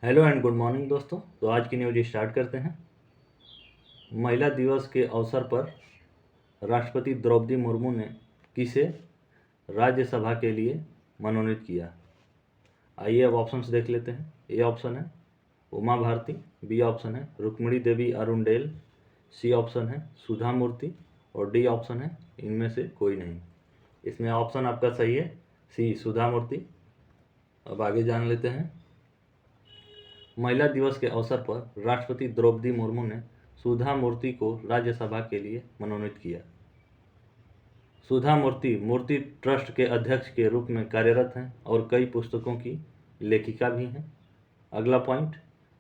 Hello and good morning दोस्तों। तो आज की न्यूज स्टार्ट करते हैं। महिला दिवस के अवसर पर राष्ट्रपति द्रौपदी मुर्मू ने किसे राज्यसभा के लिए मनोनीत किया। आइए अब ऑप्शंस देख लेते हैं। ए ऑप्शन है उमा भारती, बी ऑप्शन है रुक्मिणी देवी अरुणडेल, सी ऑप्शन है सुधा मूर्ति और डी ऑप्शन है इनमें से कोई नहीं। इसमें ऑप्शन आपका सही है सी, सुधा मूर्ति। अब आगे जान लेते हैं। महिला दिवस के अवसर पर राष्ट्रपति द्रौपदी मुर्मू ने सुधा मूर्ति को राज्यसभा के लिए मनोनीत किया। सुधा मूर्ति मूर्ति ट्रस्ट के अध्यक्ष के रूप में कार्यरत हैं और कई पुस्तकों की लेखिका भी हैं। अगला पॉइंट,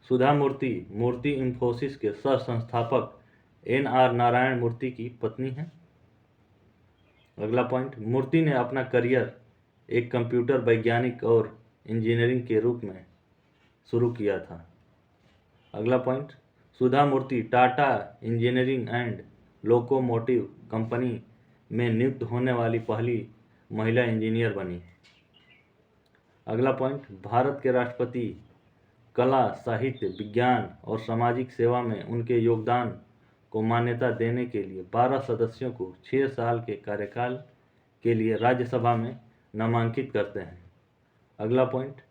सुधा मूर्ति मूर्ति इंफोसिस के सह संस्थापक NR नारायण मूर्ति की पत्नी हैं। अगला पॉइंट, मूर्ति ने अपना करियर एक कंप्यूटर वैज्ञानिक और इंजीनियरिंग के रूप में शुरू किया था। अगला point, Sudha Murthy Tata engineering and locomotive company में नियुक्त होने वाली पहली महिला इंजीनियर बनी। अगला पॉइंट, भारत के राष्ट्रपति कला, साहित्य, विज्ञान और सामाजिक सेवा में उनके योगदान को मान्यता देने के लिए 12 सदस्यों को 6 साल के कार्यकाल के लिए राज्यसभा में नामांकित करते हैं। अगला पॉइंट,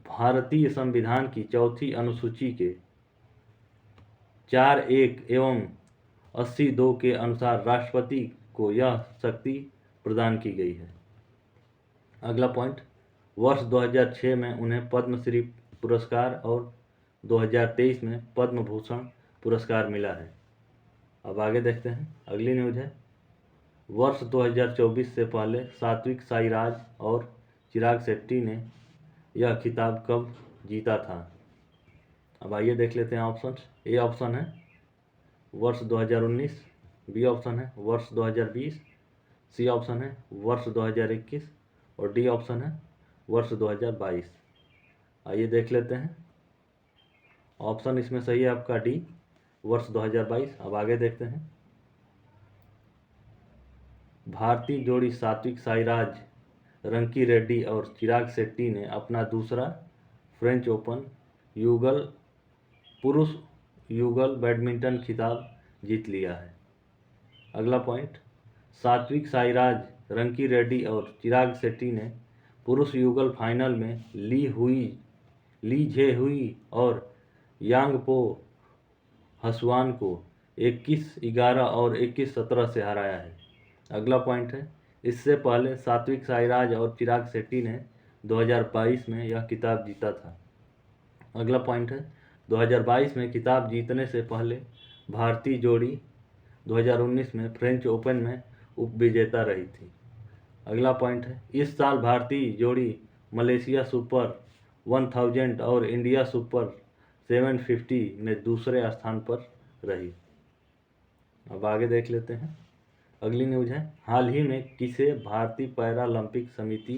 भारतीय संविधान की चौथी अनुसूची के 4(1) एवं 82 के अनुसार राष्ट्रपति को यह शक्ति प्रदान की गई है। अगला पॉइंट, वर्ष 2006 में उन्हें पद्मश्री पुरस्कार और 2023 में पद्म भूषण पुरस्कार मिला है। अब आगे देखते हैं। अगली न्यूज है, वर्ष 2024 से पहले सात्विक साईराज और चिराग शेट्टी ने यह खिताब कब जीता था। अब आइए देख लेते हैं ऑप्शंस। ए ऑप्शन है वर्ष 2019, बी ऑप्शन है वर्ष 2020, सी ऑप्शन है वर्ष 2021 और डी ऑप्शन है वर्ष 2022। आइए देख लेते हैं। ऑप्शन इसमें सही है आपका डी, वर्ष 2022। अब आगे देखते हैं। भारतीय जोड़ी सात्विक साईराज, रंकी रेड्डी और चिराग शेट्टी ने अपना दूसरा फ्रेंच ओपन पुरुष युगल बैडमिंटन खिताब जीत लिया है। अगला पॉइंट, सात्विक साईराज, रंकी रेड्डी और चिराग शेट्टी ने पुरुष युगल फाइनल में ली झे हुई और यांगपो हसवान को 21-11 और 21-17 से हराया है। अगला पॉइंट है, इससे पहले सात्विक साईराज और चिराग शेट्टी ने 2022 में यह खिताब जीता था। अगला पॉइंट है, 2022 में खिताब जीतने से पहले भारतीय जोड़ी 2019 में फ्रेंच ओपन में उपविजेता रही थी। अगला पॉइंट है, इस साल भारतीय जोड़ी मलेशिया सुपर 1000 और इंडिया सुपर 750 में दूसरे स्थान पर रही। अब आगे देख लेते हैं। अगली न्यूज है, हाल ही में किसे भारतीय पैरालंपिक समिति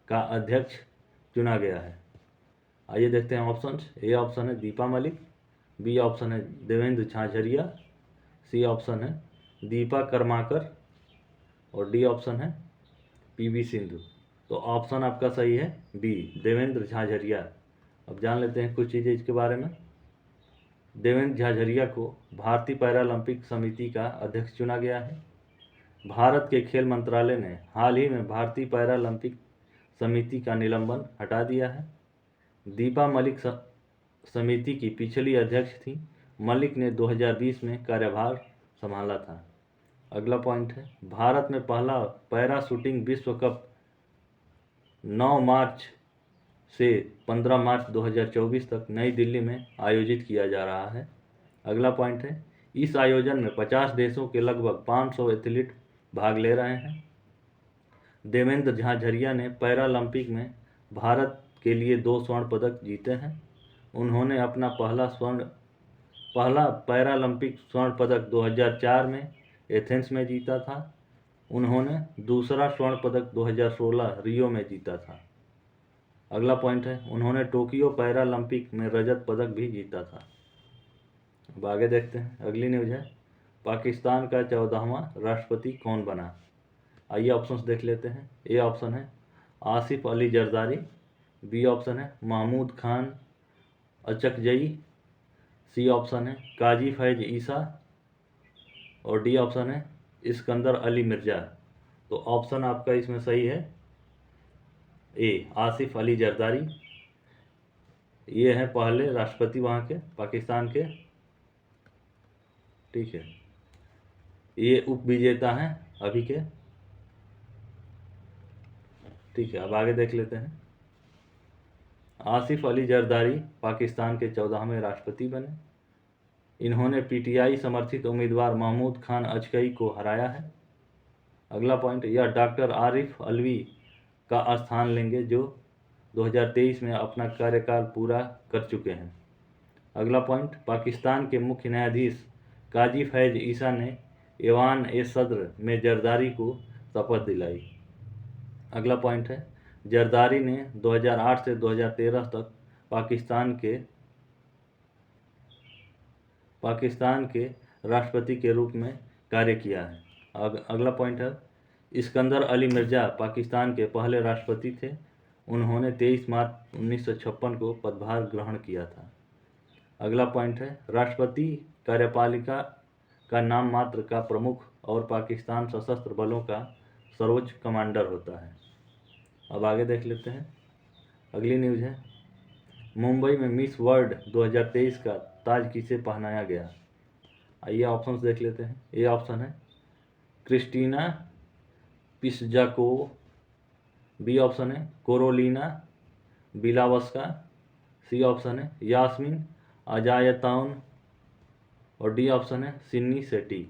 का अध्यक्ष चुना गया है। आइए देखते हैं ऑप्शंस। ए ऑप्शन है दीपा मलिक, बी ऑप्शन है देवेंद्र झाझरिया, सी ऑप्शन है दीपा कर्माकर और डी ऑप्शन है PV सिंधु। तो ऑप्शन आपका सही है बी, देवेंद्र झाझरिया। अब जान लेते हैं कुछ चीज़ें इसके बारे में। देवेंद्र झाझरिया को भारतीय पैरालंपिक समिति का अध्यक्ष चुना गया है। भारत के खेल मंत्रालय ने हाल ही में भारतीय पैरालंपिक समिति का निलंबन हटा दिया है। दीपा मलिक समिति की पिछली अध्यक्ष थी। मलिक ने 2020 में कार्यभार संभाला था। अगला पॉइंट है, भारत में पहला पैरा शूटिंग विश्व कप 9 मार्च से 15 मार्च 2024 तक नई दिल्ली में आयोजित किया जा रहा है। अगला पॉइंट है, इस आयोजन में 50 देशों के लगभग 500 एथलीट भाग ले रहे हैं। देवेंद्र झाझरिया ने पैरालंपिक में भारत के लिए 2 स्वर्ण पदक जीते हैं। उन्होंने अपना पहला पैरालंपिक स्वर्ण पदक 2004 में एथेंस में जीता था। उन्होंने दूसरा स्वर्ण पदक 2016 रियो में जीता था। अगला पॉइंट है, उन्होंने टोक्यो पैरालंपिक में रजत पदक भी जीता था। अब आगे देखते हैं। अगली न्यूज है, पाकिस्तान का 14वां राष्ट्रपति कौन बना। आइए ऑप्शंस देख लेते हैं। ए ऑप्शन है आसिफ अली जरदारी, बी ऑप्शन है महमूद खान अचकजई, सी ऑप्शन है काजी फैज ईसा, और डी ऑप्शन है इस्कंदर अली मिर्जा। तो ऑप्शन आपका इसमें सही है ए, आसिफ अली जरदारी। ये हैं पहले राष्ट्रपति वहाँ के पाकिस्तान के, ठीक है। ये उप विजेता हैं अभी के, ठीक है। अब आगे देख लेते हैं। आसिफ अली जरदारी पाकिस्तान के 14वें राष्ट्रपति बने। इन्होंने पीटीआई समर्थित उम्मीदवार महमूद खान अचकई को हराया है। अगला पॉइंट, यह डॉक्टर आरिफ अलवी का स्थान लेंगे जो 2023 में अपना कार्यकाल पूरा कर चुके हैं। अगला पॉइंट, पाकिस्तान के मुख्य न्यायाधीश काजी फैज ईसा ने ईवान ए सद्र में जरदारी को शपथ दिलाई। अगला पॉइंट है, जरदारी ने 2008 से 2013 तक पाकिस्तान के राष्ट्रपति के रूप में कार्य किया है। अगला पॉइंट है, इस्कंदर अली मिर्जा पाकिस्तान के पहले राष्ट्रपति थे। उन्होंने 23 मार्च 1956 को पदभार ग्रहण किया था। अगला पॉइंट है, राष्ट्रपति कार्यपालिका का नाम मात्र का प्रमुख और पाकिस्तान सशस्त्र बलों का सर्वोच्च कमांडर होता है। अब आगे देख लेते हैं। अगली न्यूज़ है, मुंबई में मिस वर्ल्ड 2023 का ताज किसे पहनाया गया। आइए ऑप्शंस देख लेते हैं। ए ऑप्शन है क्रिस्टीना पिस्जाकोव, बी ऑप्शन है कोरोलिना बिलावस्का, सी ऑप्शन है यास्मीन अजायतौन, और डी ऑप्शन है सिन्नी सेठी।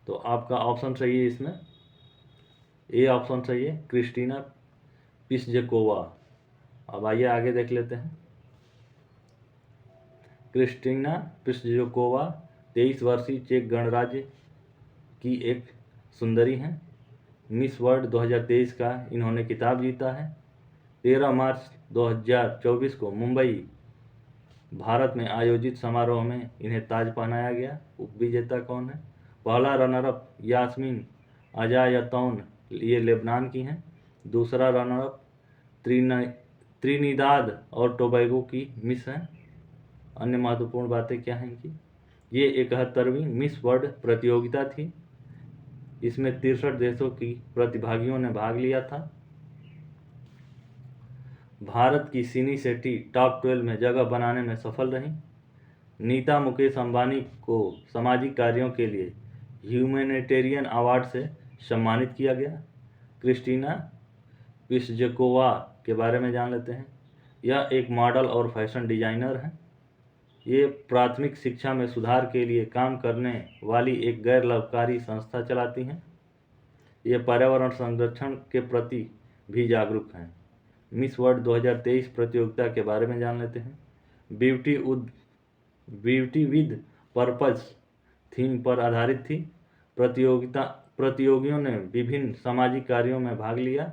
तो आपका ऑप्शन सही है इसमें ए ऑप्शन सही है क्रिस्टीना पिस्जाकोवा। अब आइए आगे देख लेते हैं। क्रिस्टीना पिस्जाकोवा 23 वर्षीय चेक गणराज्य की एक सुंदरी हैं। मिस वर्ल्ड 2023 का इन्होंने खिताब जीता है। 13 मार्च 2024 को मुंबई भारत में आयोजित समारोह में इन्हें ताज पहनाया गया। उपविजेता कौन है? पहला रनरअप यास्मीन अजायतौन, ये लेबनान की हैं। दूसरा रनरअप त्रिनिदाद और टोबैगो की मिस हैं। अन्य महत्वपूर्ण बातें क्या हैं इनकी? ये 71वीं मिस वर्ल्ड प्रतियोगिता थी। इसमें 63 देशों की प्रतिभागियों ने भाग लिया था। भारत की सिनी सेठी टॉप 12 में जगह बनाने में सफल रहीं। नीता मुकेश अंबानी को सामाजिक कार्यों के लिए ह्यूमैनिटेरियन अवार्ड से सम्मानित किया गया। क्रिस्टीना पिस्जाकोवा के बारे में जान लेते हैं। यह एक मॉडल और फैशन डिजाइनर हैं। ये प्राथमिक शिक्षा में सुधार के लिए काम करने वाली एक गैर लाभकारी संस्था चलाती हैं। ये पर्यावरण संरक्षण के प्रति भी जागरूक हैं। मिस वर्ल्ड 2023 प्रतियोगिता के बारे में जान लेते हैं। ब्यूटी विद पर्पस थीम पर आधारित थी। प्रतियोगियों ने विभिन्न सामाजिक कार्यों में भाग लिया।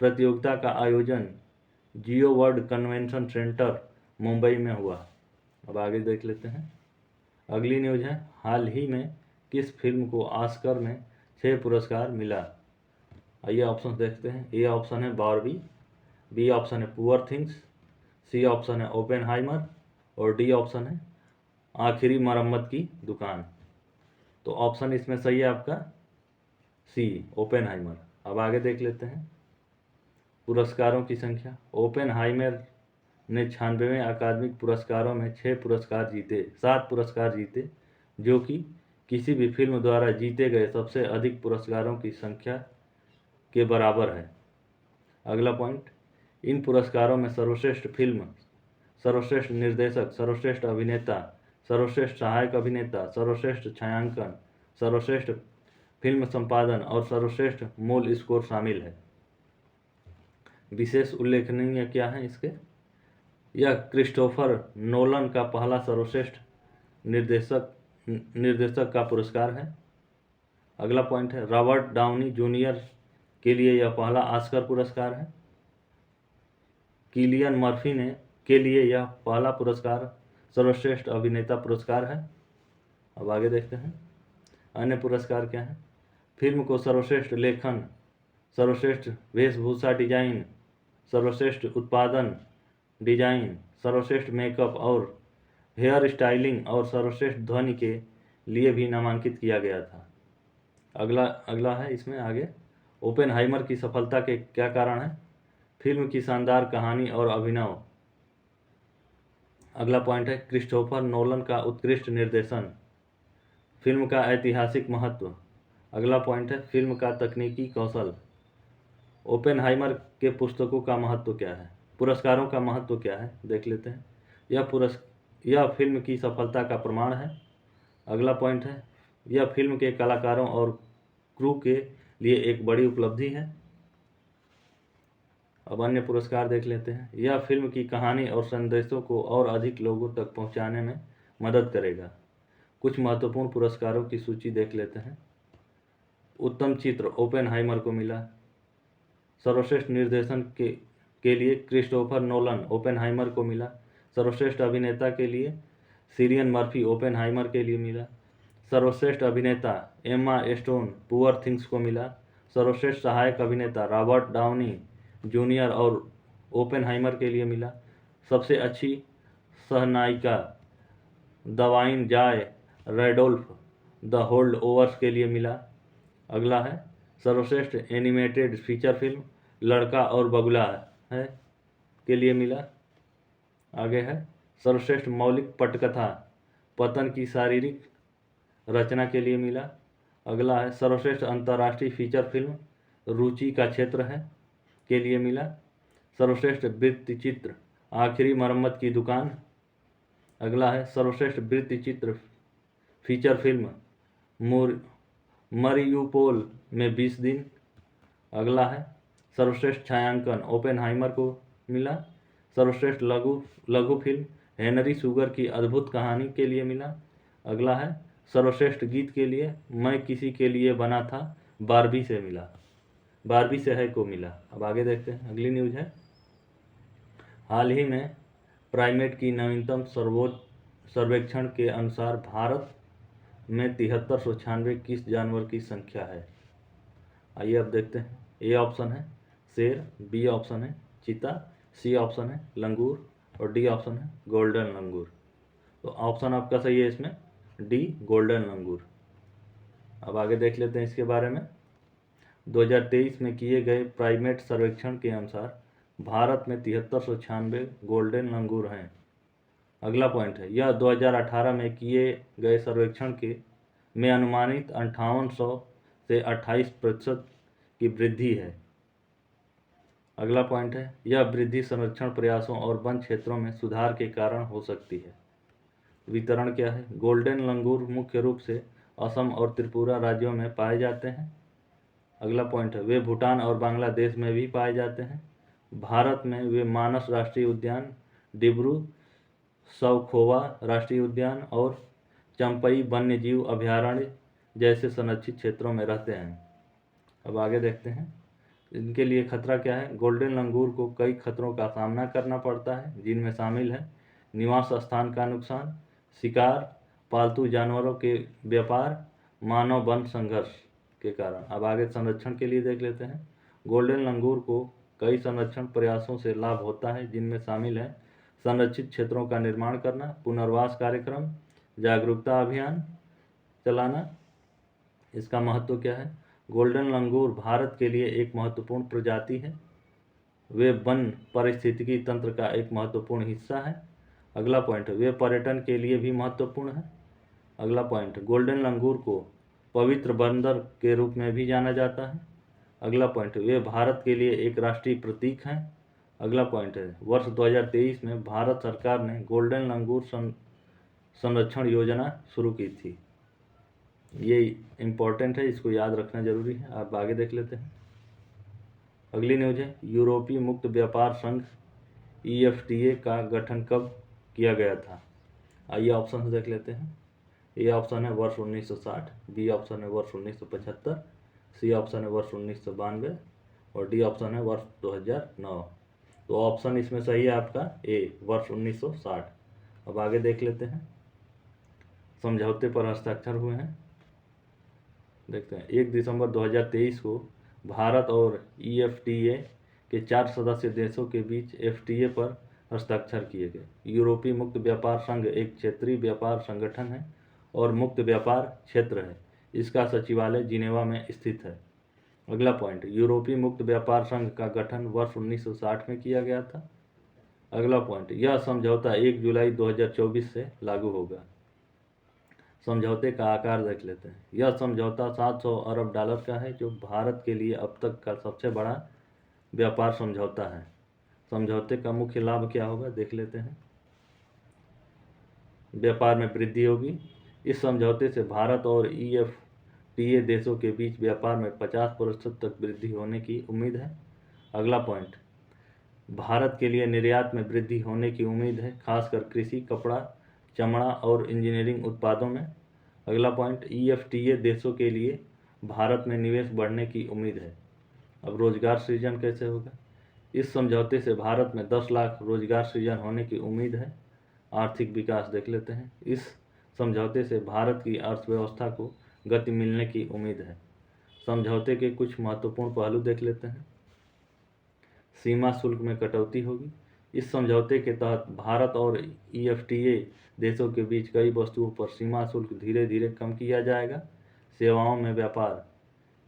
प्रतियोगिता का आयोजन जियो वर्ल्ड कन्वेंशन सेंटर मुंबई में हुआ। अब आगे देख लेते हैं। अगली न्यूज़ है, हाल ही में किस फिल्म को ऑस्कर में 6 पुरस्कार मिला। आइए ऑप्शन देखते हैं। ए ऑप्शन है बारबी, बी ऑप्शन है पुअर थिंग्स, सी ऑप्शन है ओपेनहाइमर, और डी ऑप्शन है आखिरी मरम्मत की दुकान। तो ऑप्शन इसमें सही है आपका सी, ओपेनहाइमर। अब आगे देख लेते हैं पुरस्कारों की संख्या। ओपेनहाइमर ने 96वें अकादमिक पुरस्कारों में 7 पुरस्कार जीते, जो कि किसी भी फिल्म द्वारा जीते गए सबसे अधिक पुरस्कारों की संख्या के बराबर है। अगला पॉइंट, इन पुरस्कारों में सर्वश्रेष्ठ फिल्म, सर्वश्रेष्ठ निर्देशक, सर्वश्रेष्ठ अभिनेता, सर्वश्रेष्ठ सहायक अभिनेता, सर्वश्रेष्ठ छायांकन, सर्वश्रेष्ठ फिल्म संपादन और सर्वश्रेष्ठ मूल स्कोर शामिल है। विशेष उल्लेखनीय क्या है इसके? यह क्रिस्टोफर नोलन का पहला सर्वश्रेष्ठ निर्देशक का पुरस्कार है। अगला पॉइंट है, रॉबर्ट डाउनी जूनियर के लिए यह पहला ऑस्कर पुरस्कार है। किलियन मर्फी के लिए यह पहला पुरस्कार सर्वश्रेष्ठ अभिनेता पुरस्कार है। अब आगे देखते हैं अन्य पुरस्कार क्या है। फिल्म को सर्वश्रेष्ठ लेखन, सर्वश्रेष्ठ वेशभूषा डिजाइन, सर्वश्रेष्ठ उत्पादन डिजाइन, सर्वश्रेष्ठ मेकअप और हेयर स्टाइलिंग और सर्वश्रेष्ठ ध्वनि के लिए भी नामांकित किया गया था। अगला है इसमें आगे, ओपेनहाइमर की सफलता के क्या कारण है? फिल्म की शानदार कहानी और अभिनव। अगला पॉइंट है क्रिस्टोफर नोलन का उत्कृष्ट निर्देशन। फिल्म का ऐतिहासिक महत्व। अगला पॉइंट है फिल्म का तकनीकी कौशल। ओपेनहाइमर के पुस्तकों का महत्व क्या है? पुरस्कारों का महत्व क्या है, देख लेते हैं। यह फिल्म की सफलता का प्रमाण है। अगला पॉइंट है यह फिल्म के कलाकारों और क्रू के लिए एक बड़ी उपलब्धि है। अब अन्य पुरस्कार देख लेते हैं। यह फिल्म की कहानी और संदेशों को और अधिक लोगों तक पहुंचाने में मदद करेगा। कुछ महत्वपूर्ण पुरस्कारों की सूची देख लेते हैं। उत्तम चित्र ओपेनहाइमर को मिला। सर्वश्रेष्ठ निर्देशन के लिए क्रिस्टोफर नोलन ओपेनहाइमर को मिला। सर्वश्रेष्ठ अभिनेता के लिए सिलियन मर्फी ओपेनहाइमर के लिए मिला। सर्वश्रेष्ठ अभिनेता एम्मा स्टोन पुअर थिंग्स को मिला। सर्वश्रेष्ठ सहायक अभिनेता रॉबर्ट डाउनी जूनियर और ओपेनहाइमर के लिए मिला। सबसे अच्छी सहनायिका दवाइन जॉय रैडोल्फ द होल्ड ओवर्स के लिए मिला। अगला है सर्वश्रेष्ठ एनिमेटेड फीचर फिल्म लड़का और बगुला है के लिए मिला। आगे है सर्वश्रेष्ठ मौलिक पटकथा पतन की शारीरिक रचना के लिए मिला। अगला है सर्वश्रेष्ठ अंतर्राष्ट्रीय फीचर फिल्म रुचि का क्षेत्र है के लिए मिला। सर्वश्रेष्ठ वृत्तचित्र आखिरी मरम्मत की दुकान। अगला है सर्वश्रेष्ठ वृत्तचित्र फीचर फिल्म मरियुपोल में 20 दिन। अगला है सर्वश्रेष्ठ छायांकन ओपेनहाइमर को मिला। सर्वश्रेष्ठ लघु फिल्म हेनरी सुगर की अद्भुत कहानी के लिए मिला। अगला है सर्वश्रेष्ठ गीत के लिए मैं किसी के लिए बना था बारबी से मिला, बारबी से है को मिला। अब आगे देखते हैं। अगली न्यूज़ है हाल ही में प्राइमेट की नवीनतम सर्वेक्षण के अनुसार भारत में 7396 किस जानवर की संख्या है? आइए अब देखते हैं। ए ऑप्शन है शेर, बी ऑप्शन है चीता, सी ऑप्शन है लंगूर और डी ऑप्शन है गोल्डन लंगूर। तो ऑप्शन आपका सही है इसमें डी गोल्डन लंगूर। अब आगे देख लेते हैं इसके बारे में। 2023 में किए गए प्राइमेट सर्वेक्षण के अनुसार भारत में 7396 गोल्डन लंगूर हैं। अगला पॉइंट है यह 2018 में किए गए सर्वेक्षण में अनुमानित 5800 से 28% की वृद्धि है। अगला पॉइंट है यह वृद्धि संरक्षण प्रयासों और वन क्षेत्रों में सुधार के कारण हो सकती है। वितरण क्या है? गोल्डन लंगूर मुख्य रूप से असम और त्रिपुरा राज्यों में पाए जाते हैं। अगला पॉइंट है वे भूटान और बांग्लादेश में भी पाए जाते हैं। भारत में वे मानस राष्ट्रीय उद्यान, डिब्रू सौखोवा राष्ट्रीय उद्यान और चंपई वन्यजीव अभयारण्य जैसे संरक्षित क्षेत्रों में रहते हैं। अब आगे देखते हैं इनके लिए खतरा क्या है। गोल्डन लंगूर को कई खतरों का सामना करना पड़ता है जिनमें शामिल है निवास स्थान का नुकसान, शिकार, पालतू जानवरों के व्यापार, मानव वन संघर्ष के कारण। अब आगे संरक्षण के लिए देख लेते हैं। गोल्डन लंगूर को कई संरक्षण प्रयासों से लाभ होता है जिनमें शामिल है संरक्षित क्षेत्रों का निर्माण करना, पुनर्वास कार्यक्रम, जागरूकता अभियान चलाना। इसका महत्व क्या है? गोल्डन लंगूर भारत के लिए एक महत्वपूर्ण प्रजाति है। वे वन पारिस्थितिकी तंत्र का एक महत्वपूर्ण हिस्सा है। अगला पॉइंट वे पर्यटन के लिए भी महत्वपूर्ण है। अगला पॉइंट गोल्डन लंगूर को पवित्र बंदर के रूप में भी जाना जाता है। अगला पॉइंट वे भारत के लिए एक राष्ट्रीय प्रतीक हैं। अगला पॉइंट है वर्ष 2023 में भारत सरकार ने गोल्डन लंगूर संरक्षण योजना शुरू की थी। ये इम्पोर्टेंट है, इसको याद रखना जरूरी है। आप आगे देख लेते हैं। अगली न्यूज़ है यूरोपीय मुक्त व्यापार संघ EFTA का गठन कब किया गया था? आइए ऑप्शन देख लेते हैं। ए ऑप्शन है वर्ष 1960, बी ऑप्शन है वर्ष 1975, सी ऑप्शन है वर्ष 1992 और डी ऑप्शन है वर्ष 2009। तो ऑप्शन इसमें सही है आपका ए वर्ष 1960। अब आगे देख लेते हैं। समझौते पर हस्ताक्षर हुए हैं, देखते हैं। 1 दिसंबर 2023 को भारत और EFTA के 4 सदस्य देशों के बीच FTA पर हस्ताक्षर किए गए। यूरोपीय मुक्त व्यापार संघ एक क्षेत्रीय व्यापार संगठन है और मुक्त व्यापार क्षेत्र है। इसका सचिवालय जिनेवा में स्थित है। अगला पॉइंट, यूरोपीय मुक्त व्यापार संघ का गठन वर्ष 1960 में किया गया था। अगला पॉइंट, यह समझौता 1 जुलाई 2024 से लागू होगा। समझौते का आकार देख लेते हैं। यह समझौता 700 अरब डॉलर का है, जो भारत के लिए अब तक का सबसे बड़ा व्यापार समझौता है। समझौते का मुख्य लाभ क्या होगा देख लेते हैं। व्यापार में वृद्धि होगी। इस समझौते से भारत और EFTA देशों के बीच व्यापार में 50% तक वृद्धि होने की उम्मीद है। अगला पॉइंट, भारत के लिए निर्यात में वृद्धि होने की उम्मीद है, खासकर कृषि, कपड़ा, चमड़ा और इंजीनियरिंग उत्पादों में। अगला पॉइंट, EFTA देशों के लिए भारत में निवेश बढ़ने की उम्मीद है। अब रोजगार सृजन कैसे होगा? इस समझौते से भारत में 10 लाख रोजगार सृजन होने की उम्मीद है। आर्थिक विकास देख लेते हैं। इस समझौते से भारत की अर्थव्यवस्था को गति मिलने की उम्मीद है। समझौते के कुछ महत्वपूर्ण पहलू देख लेते हैं। सीमा शुल्क में कटौती होगी। इस समझौते के तहत भारत और EFTA देशों के बीच कई वस्तुओं पर सीमा शुल्क धीरे धीरे कम किया जाएगा। सेवाओं में व्यापार,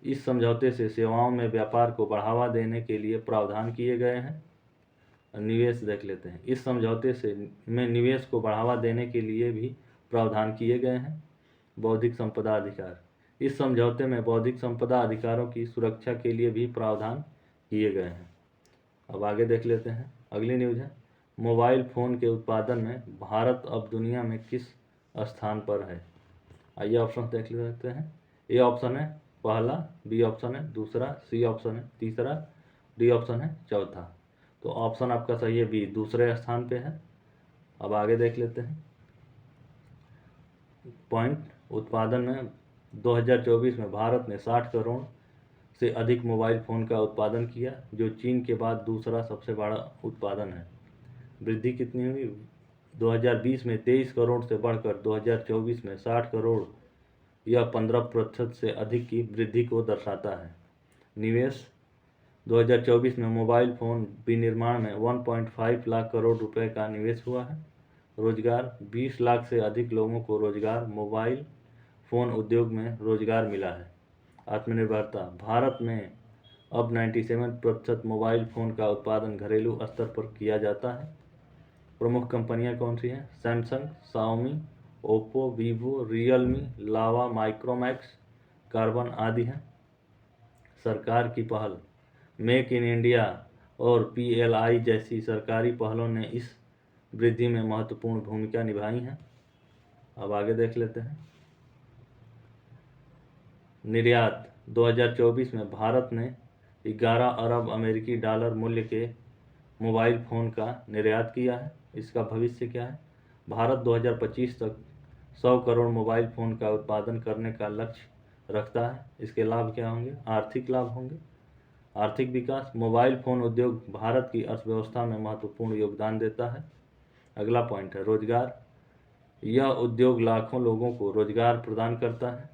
इस समझौते से सेवाओं में व्यापार को बढ़ावा देने के लिए प्रावधान किए गए हैं। निवेश देख लेते हैं। इस समझौते से में निवेश को बढ़ावा देने के लिए भी प्रावधान किए गए हैं। बौद्धिक संपदा अधिकार, इस समझौते में बौद्धिक संपदा अधिकारों की सुरक्षा के लिए भी प्रावधान किए गए हैं। अब आगे देख लेते हैं। अगली न्यूज़ है, मोबाइल फ़ोन के उत्पादन में भारत अब दुनिया में किस स्थान पर है? आइए ऑप्शन देख लेते हैं। ए ऑप्शन है पहला, बी ऑप्शन है दूसरा, सी ऑप्शन है तीसरा, डी ऑप्शन है चौथा। तो ऑप्शन आपका सही है बी, दूसरे स्थान पे है। अब आगे देख लेते हैं। पॉइंट, उत्पादन में 2024 में भारत ने 60 करोड़ से अधिक मोबाइल फ़ोन का उत्पादन किया, जो चीन के बाद दूसरा सबसे बड़ा उत्पादन है। वृद्धि कितनी हुई? 2020 में 23 करोड़ से बढ़कर 2024 में 60 करोड़, यह 15% से अधिक की वृद्धि को दर्शाता है। निवेश, 2024 में मोबाइल फ़ोन विनिर्माण में 1.5 लाख करोड़ रुपए का निवेश हुआ है। रोजगार, 20 लाख से अधिक लोगों को रोजगार, मोबाइल फ़ोन उद्योग में रोजगार मिला है। आत्मनिर्भरता, भारत में अब 97% मोबाइल फ़ोन का उत्पादन घरेलू स्तर पर किया जाता है। प्रमुख कंपनियां कौन सी हैं? Samsung, Xiaomi, Oppo, Vivo, Realme, Lava, Micromax, Karbonn आदि हैं। सरकार की पहल, मेक इन इंडिया और PLI जैसी सरकारी पहलों ने इस वृद्धि में महत्वपूर्ण भूमिका निभाई है। अब आगे देख लेते हैं। निर्यात, 2024 में भारत ने 11 अरब अमेरिकी डॉलर मूल्य के मोबाइल फ़ोन का निर्यात किया है। इसका भविष्य क्या है? भारत 2025 तक 100 करोड़ मोबाइल फ़ोन का उत्पादन करने का लक्ष्य रखता है। इसके लाभ क्या होंगे? आर्थिक लाभ होंगे। आर्थिक विकास, मोबाइल फ़ोन उद्योग भारत की अर्थव्यवस्था में महत्वपूर्ण योगदान देता है। अगला पॉइंट है रोजगार, यह उद्योग लाखों लोगों को रोजगार प्रदान करता है।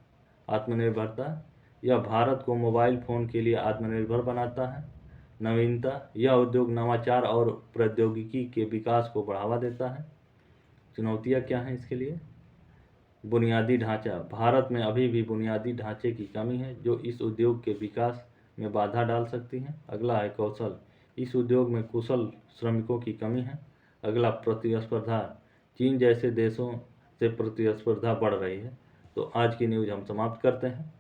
आत्मनिर्भरता, यह भारत को मोबाइल फ़ोन के लिए आत्मनिर्भर बनाता है। नवीनता, यह उद्योग नवाचार और प्रौद्योगिकी के विकास को बढ़ावा देता है। चुनौतियाँ क्या हैं इसके लिए? बुनियादी ढांचा, भारत में अभी भी बुनियादी ढांचे की कमी है, जो इस उद्योग के विकास में बाधा डाल सकती है। अगला है कौशल, इस उद्योग में कुशल श्रमिकों की कमी है। अगला प्रतिस्पर्धा, चीन जैसे देशों से प्रतिस्पर्धा बढ़ रही है। तो आज की न्यूज़ हम समाप्त करते हैं।